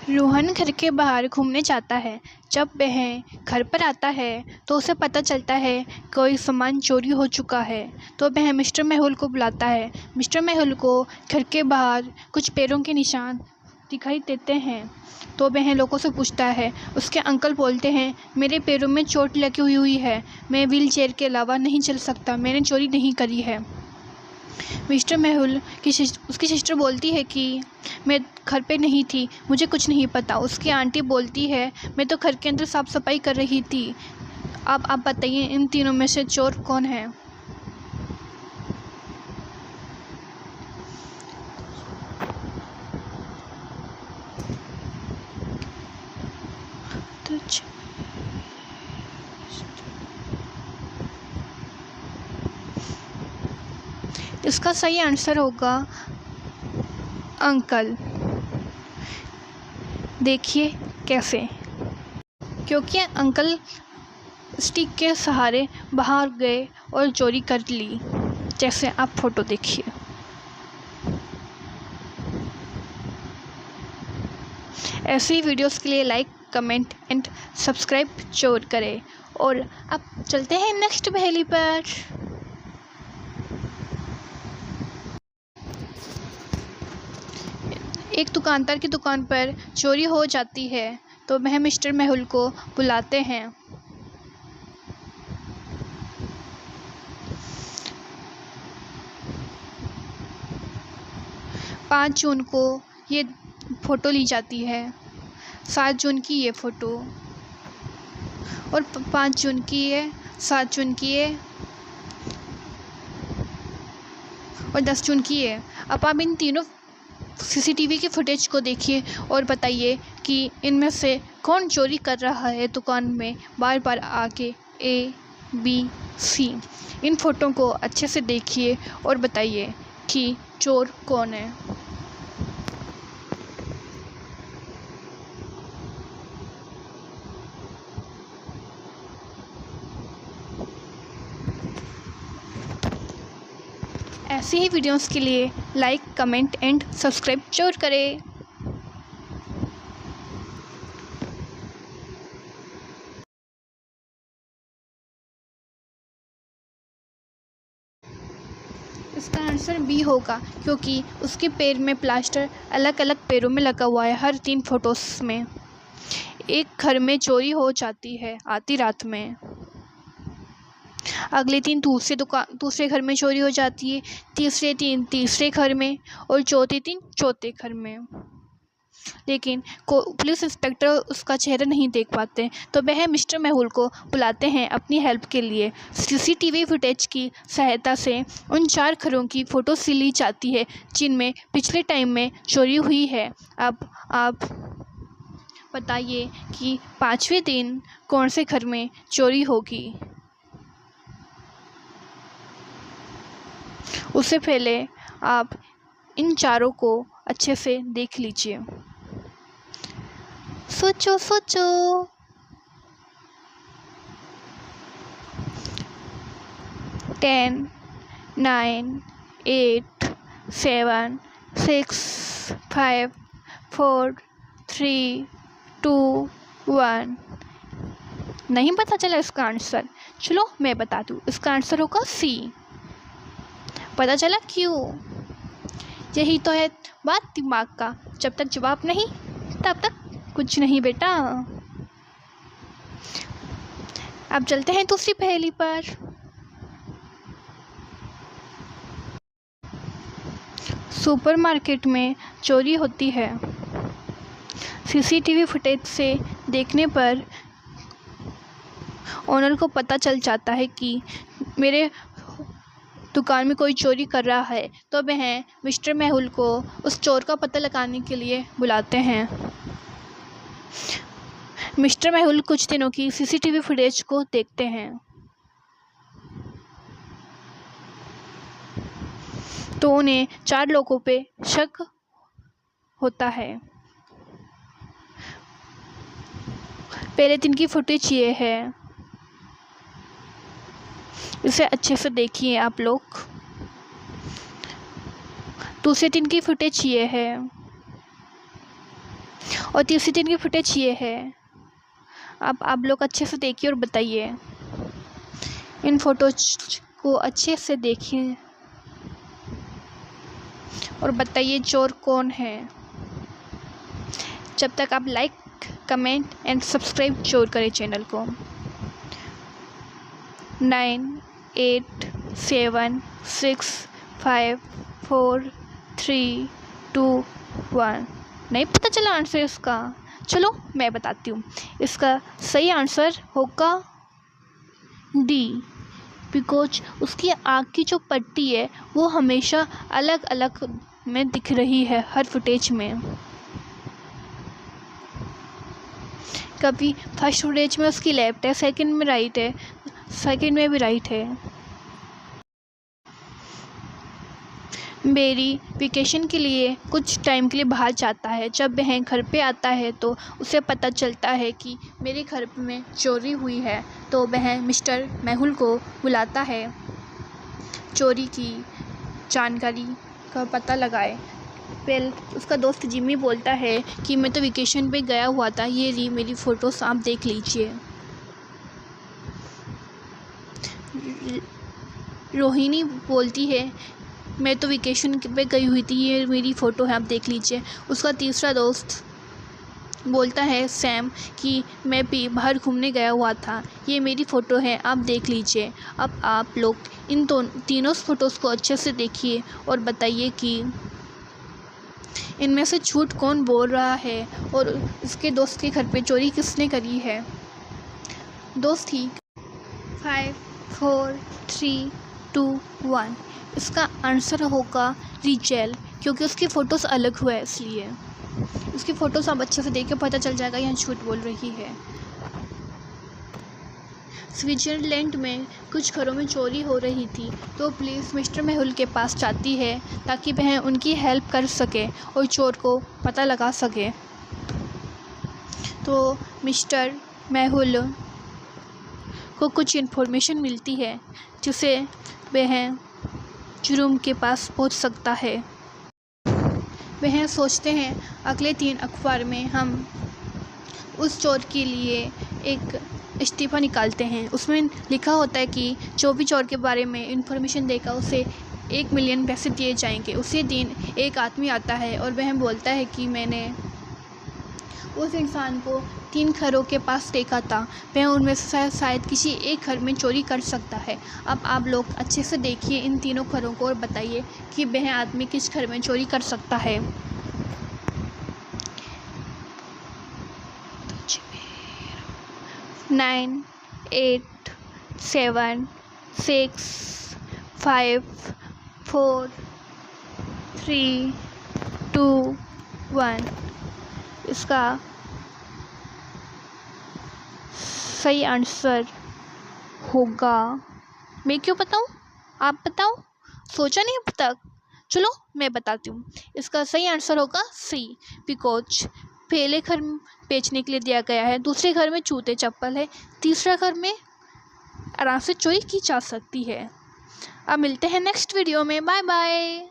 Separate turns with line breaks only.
रोहन घर के बाहर घूमने जाता है। जब वह घर पर आता है तो उसे पता चलता है कोई सामान चोरी हो चुका है। तो वह मिस्टर मेहुल को बुलाता है। मिस्टर मेहुल को घर के बाहर कुछ पैरों के निशान दिखाई देते हैं। तो वह लोगों से पूछता है। उसके अंकल बोलते हैं, मेरे पैरों में चोट लगी हुई है, मैं व्हील चेयर के अलावा नहीं चल सकता, मैंने चोरी नहीं करी है। मिस्टर मेहुल की उसकी सिस्टर बोलती है कि मैं घर पे नहीं थी, मुझे कुछ नहीं पता। उसकी आंटी बोलती है, मैं तो घर के अंदर साफ़ सफाई कर रही थी। अब आप बताइए, इन तीनों में से चोर कौन है? तो इसका सही आंसर होगा अंकल। देखिए कैसे, क्योंकि अंकल स्टिक के सहारे बाहर गए और चोरी कर ली। जैसे आप फोटो देखिए। ऐसे ही वीडियोस के लिए लाइक, कमेंट एंड सब्सक्राइब जरूर करें। और अब चलते हैं नेक्स्ट पहेली पर। एक दुकानदार की दुकान पर चोरी हो जाती है। तो वह मिस्टर मेहुल को बुलाते हैं। पाँच जून को ये फ़ोटो ली जाती है, 7 जून की ये फ़ोटो, और 5 जून की है, 7 जून की है, और 10 जून की है। अब आप इन तीनों सीसीटीवी की फुटेज को देखिए और बताइए कि इनमें से कौन चोरी कर रहा है दुकान में बार बार आके। A, B, C। In photo को अच्छे से देखिए और बताइए कि चोर कौन है। ऐसे ही वीडियोस के लिए लाइक, कमेंट एंड सब्सक्राइब जरूर करें। इसका आंसर बी होगा, क्योंकि उसके पैर में प्लास्टर अलग अलग पैरों में लगा हुआ है हर 3 फोटोस में। एक घर में चोरी हो जाती है आधी रात में, अगले दिन दूसरे घर में चोरी हो जाती है, तीसरे दिन तीसरे घर में, और चौथे दिन चौथे घर में। लेकिन पुलिस इंस्पेक्टर उसका चेहरा नहीं देख पाते। तो वह मिस्टर मेहुल को बुलाते हैं अपनी हेल्प के लिए। सीसीटीवी फुटेज की सहायता से उन 4 घरों की फ़ोटो ली जाती है जिनमें पिछले टाइम में चोरी हुई है। अब आप बताइए कि 5वें दिन कौन से घर में चोरी होगी। उससे पहले आप इन चारों को अच्छे से देख लीजिए। सोचो सोचो। 10, 9, 8, 7, 6, 5, 4, 3, 2, 1। नहीं पता चला इसका आंसर? चलो मैं बता दूँ, इसका आंसर होगा सी। पता चला क्यों? यही तो है बात दिमाग का, जब तक जवाब नहीं तब तक कुछ नहीं बेटा। अब चलते हैं दूसरी पहेली पर। सुपरमार्केट में चोरी होती है। सीसीटीवी फुटेज से देखने पर ओनर को पता चल जाता है कि मेरे दुकान में कोई चोरी कर रहा है। तो वह मिस्टर मेहुल को उस चोर का पता लगाने के लिए बुलाते हैं। मिस्टर मेहुल कुछ दिनों की सीसीटीवी फुटेज को देखते हैं। तो उन्हें 4 लोगों पे शक होता है। पहले दिन की फुटेज ये है, इसे अच्छे से देखिए आप लोग। दूसरे दिन की फुटेज ये है, और तीसरे दिन की फुटेज ये है। अब आप लोग अच्छे से देखिए और बताइए, इन फोटोज को अच्छे से देखिए और बताइए चोर कौन है। जब तक आप लाइक, कमेंट एंड सब्सक्राइब जरूर करें चैनल को। 9 8 7 6 5 4 3 2 1। नहीं पता चला आंसर इसका? चलो मैं बताती हूँ। इसका सही आंसर होगा डी, बिकॉज उसकी आँख की जो पट्टी है वो हमेशा अलग अलग में दिख रही है हर फुटेज में। कभी फर्स्ट फुटेज में उसकी लेफ्ट है, सेकंड में राइट है, सेकंड में भी राइट है। बेरी वेकेशन के लिए कुछ टाइम के लिए बाहर जाता है। जब वह घर पे आता है तो उसे पता चलता है कि मेरे घर में चोरी हुई है। तो वह मिस्टर मेहुल को बुलाता है चोरी की जानकारी का पता लगाए। फिर उसका दोस्त जिमी बोलता है कि मैं तो वेकेशन पे गया हुआ था, ये रही मेरी फ़ोटोज़, आप देख लीजिए। रोहिणी बोलती है मैं तो वेकेशन पे गई हुई थी, ये मेरी फ़ोटो है, आप देख लीजिए। उसका तीसरा दोस्त बोलता है सैम कि मैं भी बाहर घूमने गया हुआ था, ये मेरी फ़ोटो है, आप देख लीजिए। अब आप लोग इन तीनों फ़ोटोज़ को अच्छे से देखिए और बताइए कि इनमें से झूठ कौन बोल रहा है और इसके दोस्त के घर पे चोरी किसने करी है। दोस्त ही 5 4 3 2 1। इसका आंसर होगा रिचेल, क्योंकि उसकी फ़ोटोज़ अलग हुआ है इसलिए। उसकी फ़ोटोज़ आप अच्छे से देख के पता चल जाएगा यहाँ झूठ बोल रही है। स्विट्ज़रलैंड में कुछ घरों में चोरी हो रही थी तो पुलिस मिस्टर मेहुल के पास जाती है ताकि वह उनकी हेल्प कर सके और चोर को पता लगा सके। तो मिस्टर मेहुल को कुछ इन्फॉर्मेशन मिलती है जिससे वह जुर्म के पास पहुंच सकता है। वह सोचते हैं अगले 3 अखबार में हम उस चोर के लिए एक इस्तीफ़ा निकालते हैं। उसमें लिखा होता है कि जो भी चोर के बारे में इन्फॉर्मेशन देगा उसे 1 मिलियन पैसे दिए जाएंगे। उसी दिन एक आदमी आता है और वह बोलता है कि मैंने उस इंसान को 3 घरों के पास देखा था, वह उनमें से शायद किसी एक घर में चोरी कर सकता है। अब आप लोग अच्छे से देखिए इन तीनों घरों को और बताइए कि वह आदमी किस घर में चोरी कर सकता है। 9 8 7 6 5 4 3 2 1। इसका सही आंसर होगा, मैं क्यों बताऊं, आप बताओ, सोचा नहीं अब तक? चलो मैं बताती हूँ। इसका सही आंसर होगा सी, बिकॉज पहले घर बेचने के लिए दिया गया है, दूसरे घर में जूते चप्पल है, तीसरा घर में आराम से चोरी की जा सकती है। अब मिलते हैं नेक्स्ट वीडियो में। Bye bye.